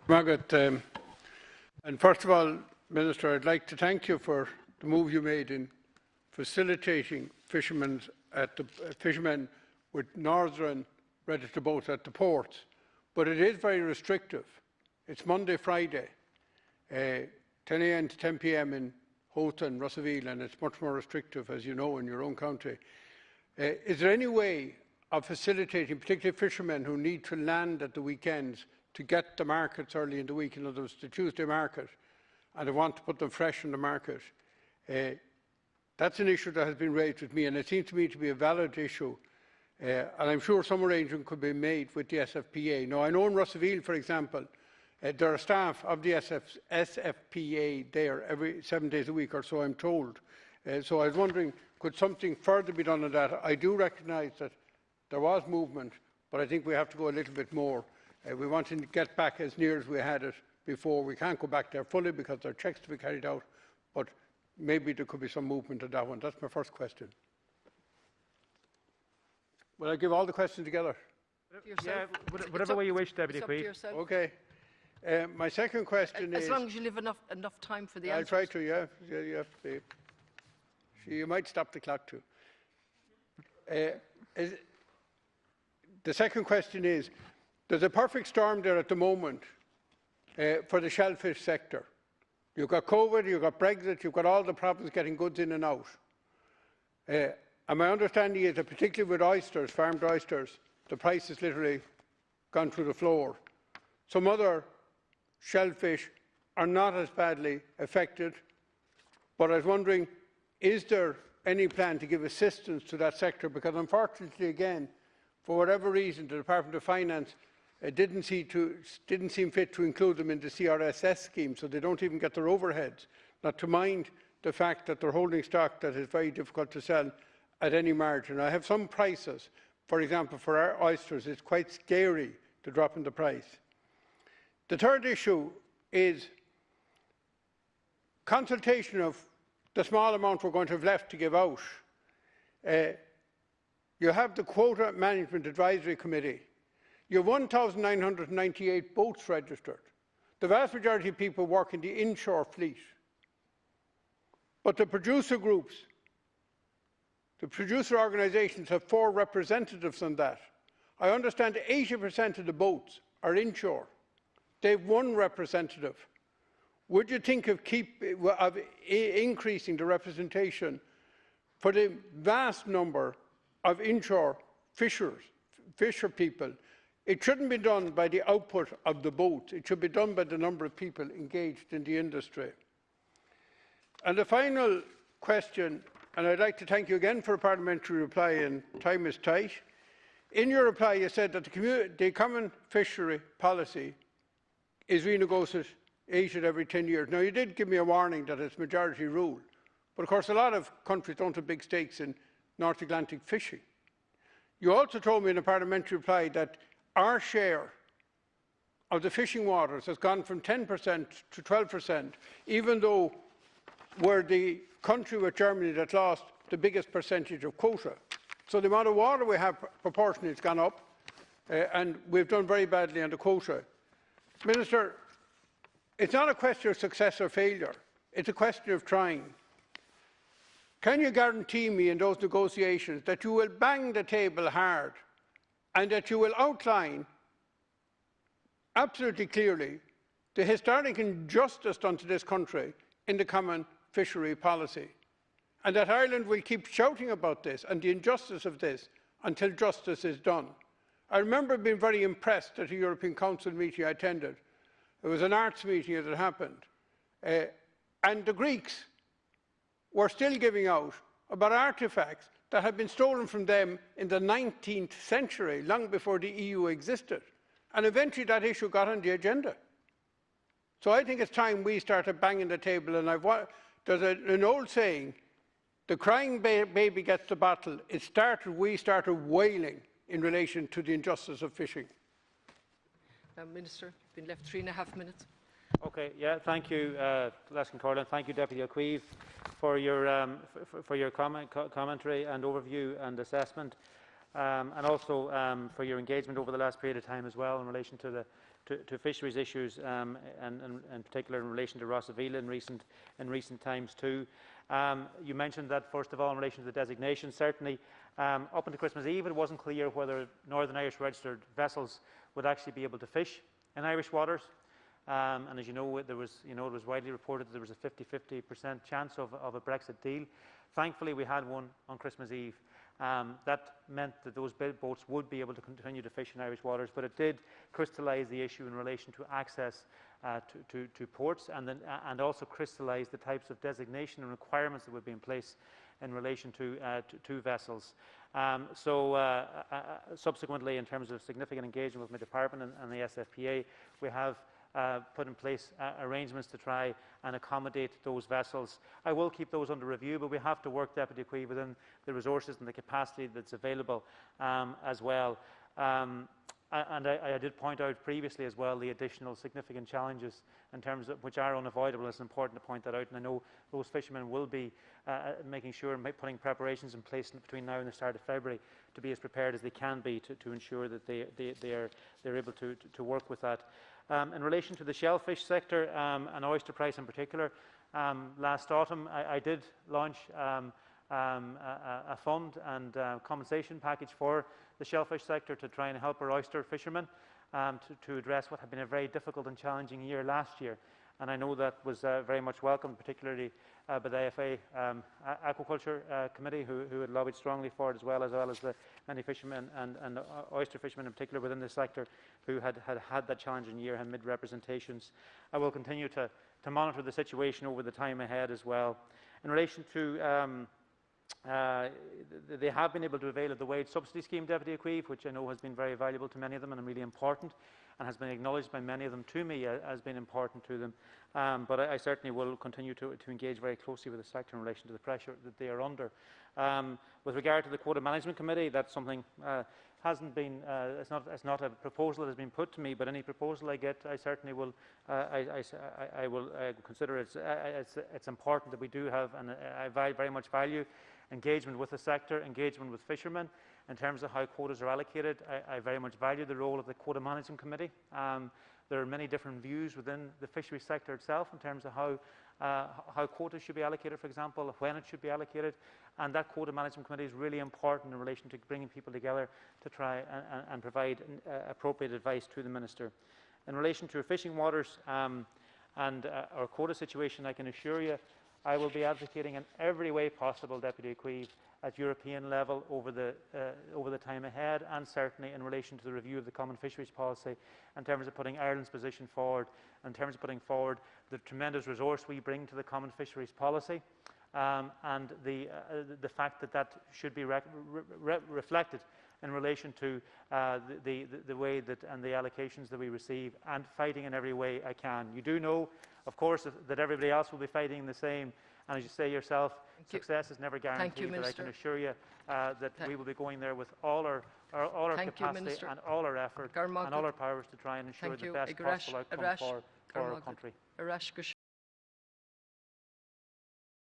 Margaret, and first of all, Minister, I'd like to thank you for the move you made in facilitating fishermen with northern registered boats at the ports. But it is very restrictive. It's Monday, Friday, 10 a.m. to 10 p.m. in Houghton, Russellville, and it's much more restrictive, as you know, in your own county. Is there any way of facilitating, particularly fishermen who need to land at the weekends, to get the markets early in the week, in other words, the Tuesday market, and they want to put them fresh in the market? That's an issue that has been raised with me, and it seems to me to be a valid issue. And I'm sure some arrangement could be made with the SFPA. Now, I know in Russellville, for example, there are staff of the SFPA there every 7 days a week or so, I'm told. So I was wondering, could something further be done on that? I do recognise that there was movement, but I think we have to go a little bit more. We want to get back as near as we had it before. We can't go back there fully because there are checks to be carried out, but maybe there could be some movement on that one. That's my first question. Will I give all the questions together? Yeah, whatever way you wish, Deputy Cuív. Okay. My second question is... As long as you leave enough time for the answers. I'll try to, yeah. You have to be... You might stop the clock too. The second question is, there's a perfect storm there at the moment for the shellfish sector. You've got COVID, you've got Brexit, you've got all the problems getting goods in and out. And my understanding is that particularly with oysters, farmed oysters, the price has literally gone through the floor. Some other shellfish are not as badly affected, but I was wondering, is there any plan to give assistance to that sector? Because unfortunately, again, for whatever reason, the Department of Finance didn't seem fit to include them in the CRSS scheme, so they don't even get their overheads, not to mind the fact that they're holding stock that is very difficult to sell at any margin. I have some prices. For example, for our oysters, it's quite scary to drop in the price. The third issue is consultation of the small amount we're going to have left to give out. You have the Quota Management Advisory Committee. You have 1,998 boats registered. The vast majority of people work in the inshore fleet. But the producer groups, the producer organisations have 4 representatives on that. I understand 80% of the boats are inshore. They have 1 representative. Would you think of increasing the representation for the vast number of inshore fisher people? It shouldn't be done by the output of the boat. It should be done by the number of people engaged in the industry. And the final question, and I'd like to thank you again for a parliamentary reply, and time is tight. In your reply, you said that the common fishery policy is renegotiated every 10 years. Now, you did give me a warning that it's majority rule, but of course a lot of countries don't have big stakes in North Atlantic fishing. You also told me in a parliamentary reply that our share of the fishing waters has gone from 10% to 12%, even though we're the country with Germany that lost the biggest percentage of quota. So the amount of water we have proportionally has gone up, and we've done very badly on the quota. Minister, it's not a question of success or failure. It's a question of trying. Can you guarantee me in those negotiations that you will bang the table hard and that you will outline absolutely clearly the historic injustice done to this country in the common fishery policy, and that Ireland will keep shouting about this and the injustice of this until justice is done? I remember being very impressed at a European Council meeting I attended. It was an arts meeting as it happened, and the Greeks were still giving out about artefacts that had been stolen from them in the 19th century, long before the EU existed. And eventually that issue got on the agenda. So I think it's time we started banging the table. And there's an old saying, the crying baby gets the bottle. We started wailing in relation to the injustice of fishing. Minister, you've been left 3.5 minutes. Okay, yeah, thank you, Leslie Corlin. Thank you, Deputy Ó Cuív, for your commentary and overview and assessment, and also for your engagement over the last period of time as well in relation to the to fisheries issues, and in particular in relation to Ross of Ela in recent times too. You mentioned that, first of all, in relation to the designation. Certainly, up until Christmas Eve, it wasn't clear whether Northern Irish registered vessels would actually be able to fish in Irish waters. And as you know, it was widely reported that there was a 50% chance of a Brexit deal. Thankfully, we had one on Christmas Eve. That meant that those boats would be able to continue to fish in Irish waters, but it did crystallise the issue in relation to access to ports, and also crystallise the types of designation and requirements that would be in place in relation to vessels. Subsequently, in terms of significant engagement with my department and the SFPA, we have put in place arrangements to try and accommodate those vessels. I will keep those under review, but we have to work, Deputy Ó Cuív, within the resources and the capacity that's available as well. And I did point out previously as well the additional significant challenges in terms of which are unavoidable. It's important to point that out, and I know those fishermen will be making sure and putting preparations in place between now and the start of February to be as prepared as they can be to ensure that they're able to work with that. In relation to the shellfish sector and oyster price in particular, last autumn I did launch a fund and compensation package for the shellfish sector to try and help our oyster fishermen to address what had been a very difficult and challenging year last year. And I know that was very much welcomed, particularly by the AFA Aquaculture Committee, who had lobbied strongly for it, as well as the many fishermen and oyster fishermen in particular within the sector who had that challenging year and mid representations. I will continue to monitor the situation over the time ahead as well. In relation to they have been able to avail of the wage subsidy scheme, Deputy Ó Cuív, which I know has been very valuable to many of them and really important, and has been acknowledged by many of them to me as being important to them. But I certainly will continue to engage very closely with the sector in relation to the pressure that they are under. With regard to the Quota Management Committee, that's something hasn't been. It's not a proposal that has been put to me, but any proposal I get, I certainly will. I will consider it's important that we do have, and I very much value engagement with the sector, engagement with fishermen in terms of how quotas are allocated. I very much value the role of the Quota Management Committee. There are many different views within the fisheries sector itself in terms of how quotas should be allocated, for example, when it should be allocated, and that Quota Management Committee is really important in relation to bringing people together to try and provide appropriate advice to the Minister. In relation to fishing waters and our quota situation, I can assure you I will be advocating in every way possible, Deputy Ó Cuív, at European level over the time ahead, and certainly in relation to the review of the Common Fisheries Policy, in terms of putting Ireland's position forward, in terms of putting forward the tremendous resource we bring to the Common Fisheries Policy, and the fact that should be reflected in relation to the way that and the allocations that we receive, and fighting in every way I can. You do know, of course, that everybody else will be fighting the same, and as you say yourself, success is never guaranteed. But I can assure you that we will be going there with all our capacity and all our effort and all our powers to try and ensure the best possible outcome for our country.